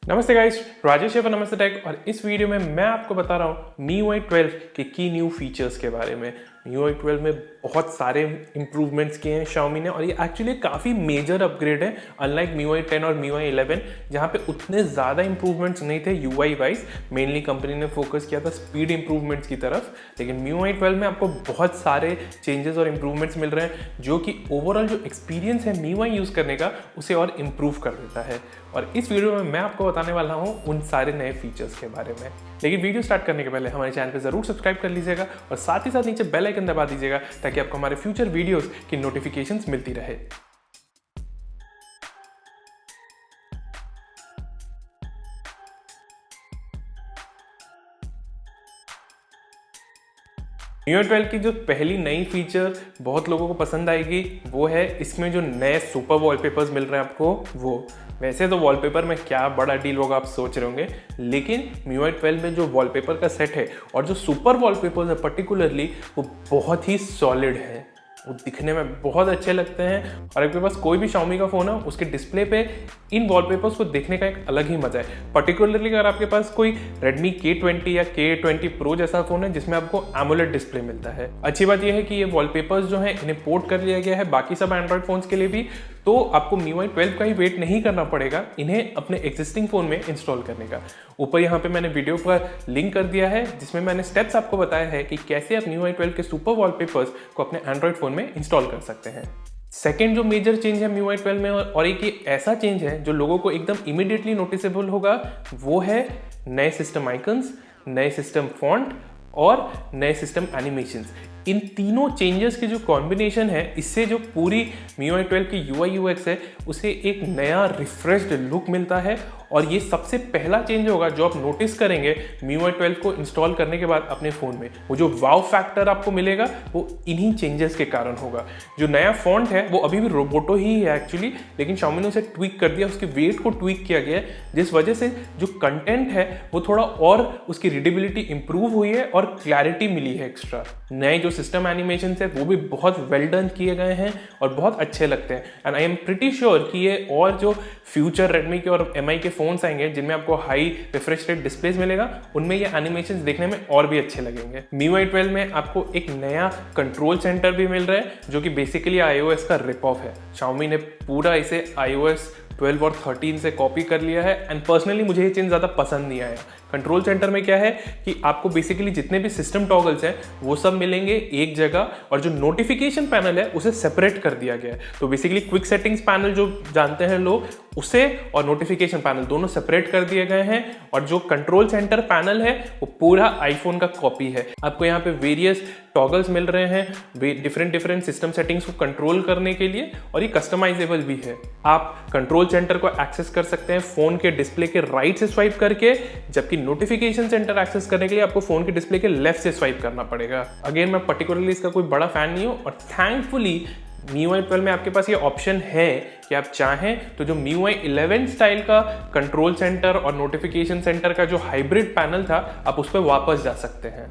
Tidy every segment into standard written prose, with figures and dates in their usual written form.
नमस्ते गाइस, राजेश है नमस्ते टेक। और इस वीडियो में मैं आपको बता रहा हूँ MIUI 12 के की न्यू फीचर्स के बारे में। MIUI 12 में बहुत सारे इंप्रूवमेंट्स किए हैं Xiaomi ने और ये एक्चुअली काफ़ी मेजर अपग्रेड है अनलाइक MIUI 10 और MIUI 11 जहाँ पे उतने ज़्यादा इंप्रूवमेंट्स नहीं थे UI वाइज। मेनली कंपनी ने फोकस किया था स्पीड इंप्रूवमेंट्स की तरफ, लेकिन MIUI 12 में आपको बहुत सारे चेंजेस और इंप्रूवमेंट्स मिल रहे हैं जो कि ओवरऑल जो एक्सपीरियंस है MIUI यूज़ करने का उसे और इम्प्रूव कर देता है। और इस वीडियो में मैं आपको बताने वाला हूँ उन सारे नए फीचर्स के बारे में। लेकिन वीडियो स्टार्ट करने के पहले हमारे चैनल पे ज़रूर सब्सक्राइब कर लीजिएगा और साथ ही साथ नीचे बेल आइकन दबा दीजिएगा ताकि आपको हमारे फ्यूचर वीडियोस की नोटिफिकेशंस मिलती रहे। MIUI 12 की जो पहली नई फीचर बहुत लोगों को पसंद आएगी वो है इसमें जो नए सुपर वॉलपेपर्स मिल रहे हैं आपको वो। वैसे तो वॉलपेपर में क्या बड़ा डील होगा आप सोच रहे होंगे, लेकिन MIUI 12 में जो वॉलपेपर का सेट है और जो सुपर वॉलपेपर्स है पर्टिकुलरली वो बहुत ही सॉलिड है, वो दिखने में बहुत अच्छे लगते हैं। और आपके पास कोई भी Xiaomi का फ़ोन है उसके डिस्प्ले पे इन वॉलपेपर्स को देखने का एक अलग ही मजा है। पर्टिकुलरली अगर आपके पास कोई Redmi K20 या K20 Pro जैसा फ़ोन है जिसमें आपको AMOLED डिस्प्ले मिलता है। अच्छी बात यह है कि ये वॉलपेपर्स जो हैं इन्हें पोर्ट कर लिया गया है बाकी सब एंड्रॉयड फ़ोन्स के लिए भी, तो आपको MIUI 12 का ही वेट नहीं करना पड़ेगा इन्हें अपने एग्जिस्टिंग फ़ोन में इंस्टॉल करने का। ऊपर यहाँ पे मैंने वीडियो पर लिंक कर दिया है जिसमें मैंने स्टेप्स आपको बताया है कि कैसे आप MIUI 12 के सुपर वॉलपेपर्स को अपने एंड्रॉयड फ़ोन में इंस्टॉल कर सकते हैं। सेकेंड जो मेजर चेंज है MIUI 12 में और एक ये ऐसा चेंज है जो लोगों को एकदम इमीडिएटली नोटिसेबल होगा, वो है नए सिस्टम आइकन्स, नए सिस्टम फॉन्ट और नए सिस्टम एनिमेशंस। इन तीनों चेंजेस की जो कॉम्बिनेशन है इससे जो पूरी MIUI 12 की UI UX है उसे एक नया रिफ्रेश्ड लुक मिलता है। और ये सबसे पहला चेंज होगा जो आप नोटिस करेंगे MIUI 12 को इंस्टॉल करने के बाद अपने फ़ोन में। वो जो वाव फैक्टर आपको मिलेगा वो इन्हीं चेंजेस के कारण होगा। जो नया फॉन्ट है वो अभी भी रोबोटो ही है एक्चुअली, लेकिन Xiaomi ने उसे ट्वीक कर दिया, उसके वेट को ट्वीक किया गया है जिस वजह से जो कंटेंट है वो थोड़ा और उसकी रीडेबिलिटी इंप्रूव हुई है और क्लैरिटी मिली है एक्स्ट्रा। नए जो सिस्टम एनिमेशन है वो भी बहुत वेल डन किए गए हैं और बहुत अच्छे लगते हैं। And I am pretty sure कि ये और जो फ्यूचर रेडमी के और MI के फोन्स आएंगे जिनमें आपको हाई रिफ्रेश रेट डिस्प्लेस मिलेगा उनमें ये एनिमेशंस देखने में और भी अच्छे लगेंगे। MIUI 12 में आपको एक नया कंट्रोल सेंटर भी मिल रहा है जो कि बेसिकली iOS का रिप ऑफ है। Xiaomi ने पूरा इसे iOS 12 और 13 से कॉपी कर लिया है एंड पर्सनली मुझे ये चेंज ज़्यादा पसंद नहीं आया। कंट्रोल सेंटर में क्या है कि आपको बेसिकली जितने भी सिस्टम टॉगल्स हैं वो सब मिलेंगे एक जगह और जो नोटिफिकेशन पैनल है उसे सेपरेट कर दिया गया है। तो बेसिकली क्विक सेटिंग्स पैनल जो जानते हैं लोग उसे और नोटिफिकेशन पैनल दोनों सेपरेट कर दिए गए हैं और जो कंट्रोल सेंटर पैनल है वो पूरा आईफोन का कॉपी है। आपको यहाँ पे वेरियस टॉगल्स मिल रहे हैं डिफरेंट सिस्टम सेटिंग्स को कंट्रोल करने के लिए और ये कस्टमाइजेबल भी है। आप कंट्रोल सेंटर को एक्सेस कर सकते हैं फोन के डिस्प्ले के राइट से स्वाइप करके, जबकि नोटिफिकेशन सेंटर एक्सेस करने के लिए आपको फोन के डिस्प्ले के लेफ्ट से स्वाइप करना पड़ेगा। अगेन मैं पर्टिकुलरली इसका कोई बड़ा फैन नहीं हूं और थैंकफुली MIUI 12 में आपके पास ये ऑप्शन है कि आप चाहें तो जो MIUI 11 स्टाइल का कंट्रोल सेंटर और नोटिफिकेशन सेंटर का जो हाइब्रिड पैनल था आप उस पर वापस जा सकते हैं।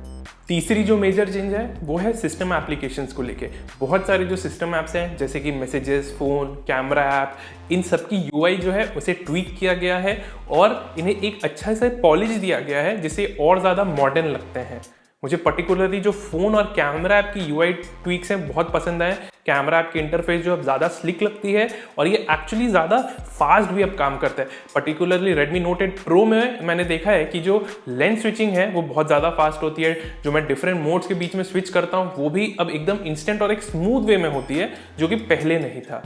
तीसरी जो मेजर चेंज है वो है सिस्टम एप्लीकेशंस को लेके। बहुत सारे जो सिस्टम ऐप्स हैं जैसे कि मैसेजेस, फोन, कैमरा ऐप, इन सब की UI जो है उसे ट्वीक किया गया है और इन्हें एक अच्छा सा पॉलिश दिया गया है जिससे और ज़्यादा मॉडर्न लगते हैं। मुझे पर्टिकुलरली जो फ़ोन और कैमरा ऐप की UI ट्वीक्स हैं बहुत पसंद आए। कैमरा ऐप की इंटरफेस जो अब ज़्यादा स्लिक लगती है और ये एक्चुअली ज़्यादा फास्ट भी अब काम करता है। पर्टिकुलरली Redmi Note 8 Pro में मैंने देखा है कि जो लेंस स्विचिंग है वो बहुत ज़्यादा फास्ट होती है। जो मैं डिफरेंट मोड्स के बीच में स्विच करता हूँ वो भी अब एकदम इंस्टेंट और एक स्मूथ वे में होती है जो कि पहले नहीं था।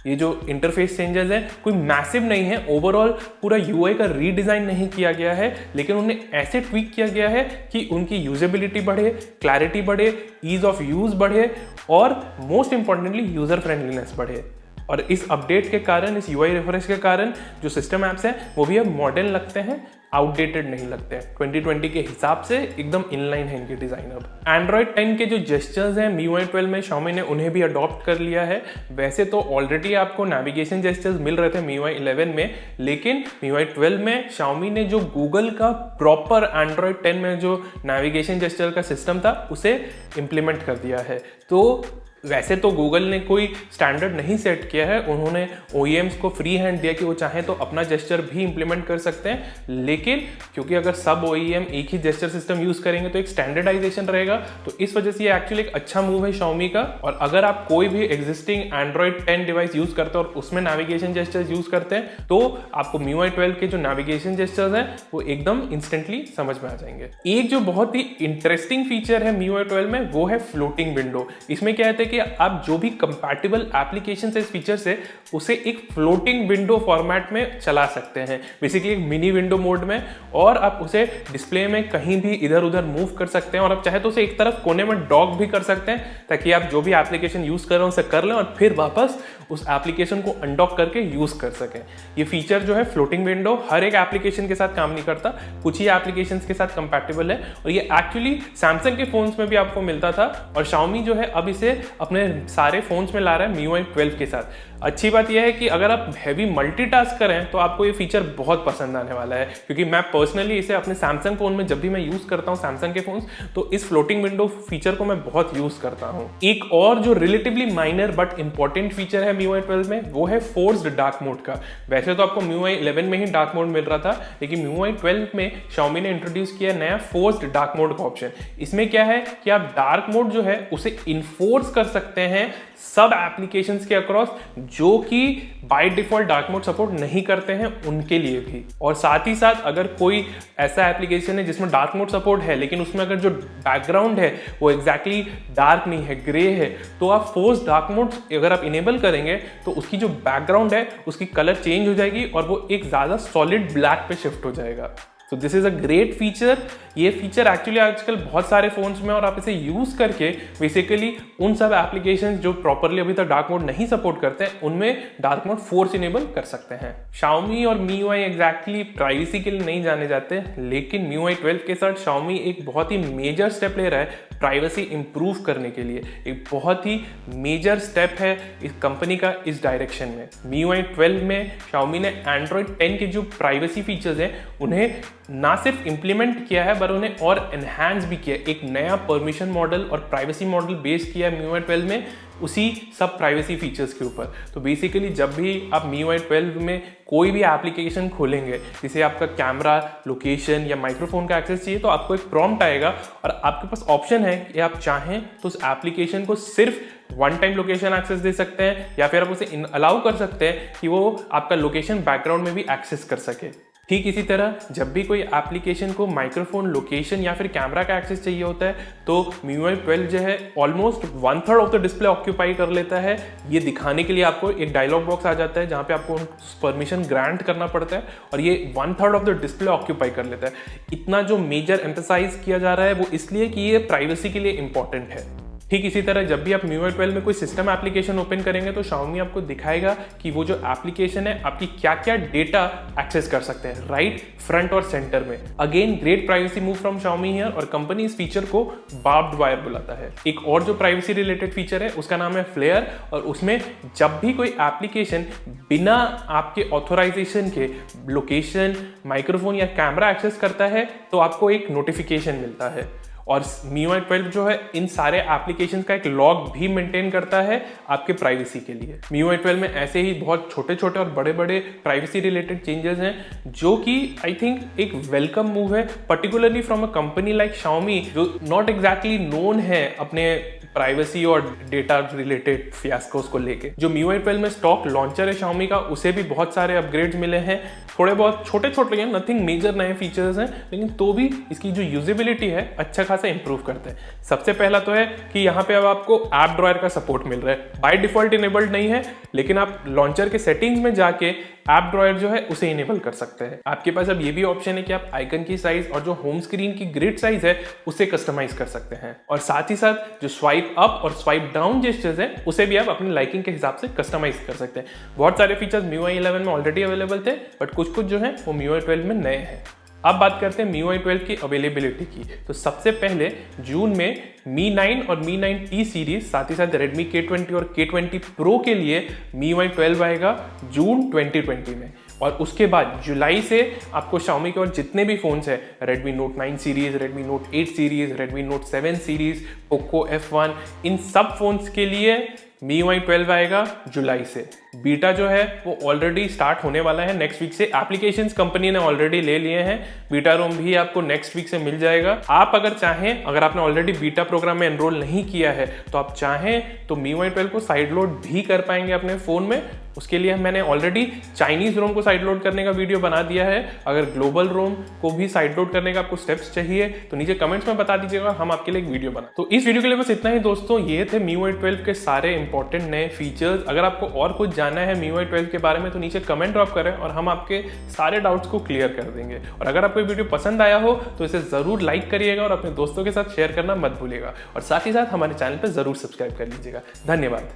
ये जो इंटरफेस चेंजेस हैं कोई मैसिव नहीं है, ओवरऑल पूरा UI का रीडिज़ाइन नहीं किया गया है, लेकिन उन्हें ऐसे ट्वीक किया गया है कि उनकी यूजेबिलिटी बढ़े, क्लैरिटी बढ़े, ईज ऑफ यूज़ बढ़े और मोस्ट इंपॉर्टेंटली यूज़र फ्रेंडलीनेस बढ़े। और इस अपडेट के कारण, इस UI रिफ्रेश के कारण जो सिस्टम ऐप्स हैं वो भी अब मॉडर्न लगते हैं, आउटडेटेड नहीं लगते हैं। 2020 के हिसाब से एकदम इनलाइन है इनकी डिज़ाइन। अब Android 10 के जो जेस्चर्स हैं MIUI 12 में Xiaomi ने उन्हें भी अडॉप्ट कर लिया है। वैसे तो ऑलरेडी आपको नेविगेशन जेस्चर्स मिल रहे थे MIUI 11 में, लेकिन MIUI 12 में Xiaomi ने जो गूगल का प्रॉपर Android 10 में जो नेविगेशन जेस्चर का सिस्टम था उसे इम्प्लीमेंट कर दिया है। तो वैसे तो गूगल ने कोई स्टैंडर्ड नहीं सेट किया है, उन्होंने OEMs को फ्री हैंड दिया कि वो चाहें तो अपना जेस्चर भी इंप्लीमेंट कर सकते हैं, लेकिन क्योंकि अगर सब OEM एक ही जेस्चर सिस्टम यूज़ करेंगे तो एक स्टैंडर्डाइजेशन रहेगा, तो इस वजह से ये एक्चुअली एक अच्छा मूव है Xiaomi का। और अगर आप कोई भी एग्जिस्टिंग Android 10 डिवाइस यूज़ करते हैं और उसमें नेविगेशन जेस्चर्स यूज़ करते हैं तो आपको MIUI 12 के जो नेविगेशन जेस्चर्स हैं वो एकदम इंस्टेंटली समझ में आ जाएंगे। एक जो बहुत ही इंटरेस्टिंग फीचर है MIUI 12 में वो है फ्लोटिंग विंडो। इसमें क्या है कि आप जो भी कंपैटिबल एप्लीकेशन है इस फीचर से उसे एक फ्लोटिंग विंडो फॉर्मेट में चला सकते हैं, बेसिकली एक मिनी विंडो मोड में, और आप उसे डिस्प्ले में कहीं भी इधर उधर मूव कर सकते हैं और आप चाहे तो उसे एक तरफ कोने में डॉक भी कर सकते हैं ताकि आप जो भी एप्लीकेशन यूज कर रहे हैं उसे कर लें और फिर वापस उस एप्लीकेशन को अनडॉक करके यूज कर सकें। ये फीचर जो है फ्लोटिंग विंडो हर एक एप्लीकेशन के साथ काम नहीं करता, कुछ ही एप्लीकेशन के साथ कंपैटिबल है और ये एक्चुअली सैमसंग के फोन्स में भी आपको मिलता था और Xiaomi जो है अब इसे अपने सारे फोन्स में ला रहा है MIUI 12 के साथ। अच्छी बात यह है कि अगर आप हैवी मल्टीटास्क करें तो आपको ये फीचर बहुत पसंद आने वाला है, क्योंकि मैं पर्सनली इसे अपने सैमसंग फोन में जब भी मैं यूज करता हूँ सैमसंग के फोन्स, तो इस फ्लोटिंग विंडो फीचर को मैं बहुत यूज करता हूँ। एक और जो relatively minor but important feature है MIUI 12 में वो है फोर्स्ड डार्क मोड का। वैसे तो आपको MIUI 11 में ही डार्क मोड मिल रहा था, लेकिन MIUI 12 में Xiaomi ने इंट्रोड्यूस किया नया फोर्स्ड डार्क मोड का ऑप्शन। इसमें क्या है कि आप डार्क मोड जो है उसे इन्फोर्स कर सकते हैं सब एप्लीकेशंस के अक्रॉस जो कि by default dark mode support नहीं करते हैं उनके लिए भी। और साथ ही साथ अगर कोई ऐसा एप्लीकेशन है जिसमें डार्क मोड सपोर्ट है लेकिन उसमें अगर जो बैकग्राउंड है वो एग्जैक्टली डार्क नहीं है, ग्रे है, तो आप फोर्स डार्क मोड अगर आप इनेबल करेंगे तो उसकी जो बैकग्राउंड है उसकी कलर चेंज हो जाएगी और वो एक ज़्यादा सॉलिड ब्लैक पे शिफ्ट हो जाएगा। तो this is a great feature. ये फीचर एक्चुअली आजकल बहुत सारे फोन्स में और आप इसे यूज करके बेसिकली उन सब एप्लीकेशंस जो प्रॉपरली अभी तक डार्क मोड नहीं सपोर्ट करते हैं उनमें डार्क मोड फोर्स इनेबल कर सकते हैं। Xiaomi और MIUI एग्जैक्टली प्राइवेसी के लिए नहीं जाने जाते, लेकिन MIUI 12 के साथ Xiaomi एक बहुत ही मेजर स्टेप ले रहा है प्राइवेसी इंप्रूव करने के लिए। एक बहुत ही मेजर स्टेप है इस कंपनी का इस डायरेक्शन में। MIUI 12 में Xiaomi ने Android 10 के जो प्राइवेसी फीचर्स हैं उन्हें ना सिर्फ इंप्लीमेंट किया है पर उन्हें और एनहांस भी किया। एक नया परमिशन मॉडल और प्राइवेसी मॉडल बेस किया है MIUI 12 में उसी सब प्राइवेसी फीचर्स के ऊपर। तो बेसिकली जब भी आप MIUI 12 में कोई भी एप्लीकेशन खोलेंगे जिसे आपका कैमरा, लोकेशन या माइक्रोफोन का एक्सेस चाहिए तो आपको एक प्रॉम्प्ट आएगा और आपके पास ऑप्शन है कि आप चाहें तो उस एप्लीकेशन को सिर्फ वन टाइम लोकेशन एक्सेस दे सकते हैं या फिर आप उसे अलाउ कर सकते हैं कि वो आपका लोकेशन बैकग्राउंड में भी एक्सेस कर सके। ठीक इसी तरह जब भी कोई एप्लीकेशन को माइक्रोफोन, लोकेशन या फिर कैमरा का एक्सेस चाहिए होता है तो MIUI 12 जो है almost 1/3 of the display occupy कर लेता है। ये दिखाने के लिए आपको एक डायलॉग बॉक्स आ जाता है जहाँ पे आपको परमिशन ग्रांट करना पड़ता है और ये 1/3 ऑफ द डिस्प्ले ऑक्यूपाई कर लेता है। इतना जो मेजर एम्फसाइज किया जा रहा है वो इसलिए कि ये प्राइवेसी के लिए इंपॉर्टेंट है। ठीक इसी तरह जब भी आप MIUI 12 में कोई सिस्टम एप्लीकेशन ओपन करेंगे तो Xiaomi आपको दिखाएगा कि वो जो एप्लीकेशन है आपकी क्या क्या डेटा एक्सेस कर सकते हैं राइट, फ्रंट और सेंटर में। Again great privacy move from Xiaomi here और कंपनी इस फीचर को बार्ब्ड वायर बुलाता है। एक और जो प्राइवेसी रिलेटेड फीचर है उसका नाम है फ्लेयर और उसमें जब भी कोई एप्लीकेशन बिना आपके ऑथोराइजेशन के लोकेशन, माइक्रोफोन या कैमरा एक्सेस करता है तो आपको एक नोटिफिकेशन मिलता है। और MIUI 12 जो है इन सारे एप्लीकेशंस का एक लॉग भी मेंटेन करता है आपके प्राइवेसी के लिए। MIUI 12 में ऐसे ही बहुत छोटे छोटे और बड़े बड़े प्राइवेसी रिलेटेड चेंजेस हैं जो कि आई थिंक एक वेलकम मूव है, particularly from a company like Xiaomi जो नॉट एग्जैक्टली नोन है अपने प्राइवेसी और डेटा रिलेटेड फियास्कोस को लेके। जो MIUI 12 में स्टॉक लॉन्चर है Xiaomi का उसे भी बहुत सारे अपग्रेड्स मिले हैं, थोड़े बहुत छोटे छोटे हैं, नथिंग मेजर नए फीचर्स हैं, लेकिन तो भी इसकी जो यूजेबिलिटी है अच्छा खासा इंप्रूव करते हैं। सबसे पहला तो है कि यहाँ पे अब आपको ऐप ड्रॉयर का सपोर्ट मिल रहा है। बाय डिफॉल्ट इनेबल्ड नहीं है लेकिन आप लॉन्चर के सेटिंग्स में जाके ऐप ड्रॉयर जो है उसे इनेबल कर सकते हैं। आपके पास अब ये भी ऑप्शन है कि आप आइकन की साइज और जो होम स्क्रीन की ग्रिड साइज है उसे कस्टमाइज कर सकते हैं और साथ ही साथ जो स्वाइप अप और स्वाइप डाउन जेस्चर्स है उसे भी आप अपनी लाइकिंग के हिसाब से कस्टमाइज कर सकते हैं। बहुत सारे फीचर्स MIUI 11 में ऑलरेडी अवेलेबल थे बट कुछ कुछ जो है वो MIUI 12 में नए हैं। अब बात करते हैं MIUI 12 की अवेलेबिलिटी की। तो सबसे पहले जून में Mi 9 और Mi 9T सीरीज साथ ही साथ Redmi K20 और K20 Pro के लिए MIUI 12 आएगा जून 2020 में। और उसके बाद जुलाई से आपको Xiaomi के और जितने भी फोन्स है, Redmi Note 9 series, Redmi Note 8 series, Redmi Note 7 series, Poco F1, इन सब फोन्स के लिए MIUI 12 आएगा जुलाई से। बीटा जो है वो ऑलरेडी स्टार्ट होने वाला है नेक्स्ट वीक से। एप्लीकेशंस कंपनी ने ऑलरेडी ले लिए हैं, बीटा रोम भी आपको नेक्स्ट वीक से मिल जाएगा। आप अगर चाहें, अगर आपने ऑलरेडी बीटा प्रोग्राम में एनरोल नहीं किया है तो आप चाहें तो MIUI 12 को साइड लोड भी कर पाएंगे अपने फ़ोन में। उसके लिए मैंने ऑलरेडी चाइनीज रोम को साइड लोड करने का वीडियो बना दिया है। अगर ग्लोबल रोम को भी साइड लोड करने का आपको स्टेप्स चाहिए तो नीचे कमेंट्स में बता दीजिएगा, हम आपके लिए एक वीडियो बना। तो इस वीडियो के लिए बस इतना ही दोस्तों। ये थे MIUI 12 के सारे इंपॉर्टेंट नए फीचर्स। अगर आपको और कुछ जानना है MIUI 12 के बारे में तो नीचे कमेंट ड्रॉप करें और हम आपके सारे डाउट्स को क्लियर कर देंगे। और अगर आपको वीडियो पसंद आया हो तो इसे जरूर लाइक करिएगा और अपने दोस्तों के साथ शेयर करना मत भूलिएगा। और साथ ही साथ हमारे चैनल पर जरूर सब्सक्राइब कर लीजिएगा। धन्यवाद।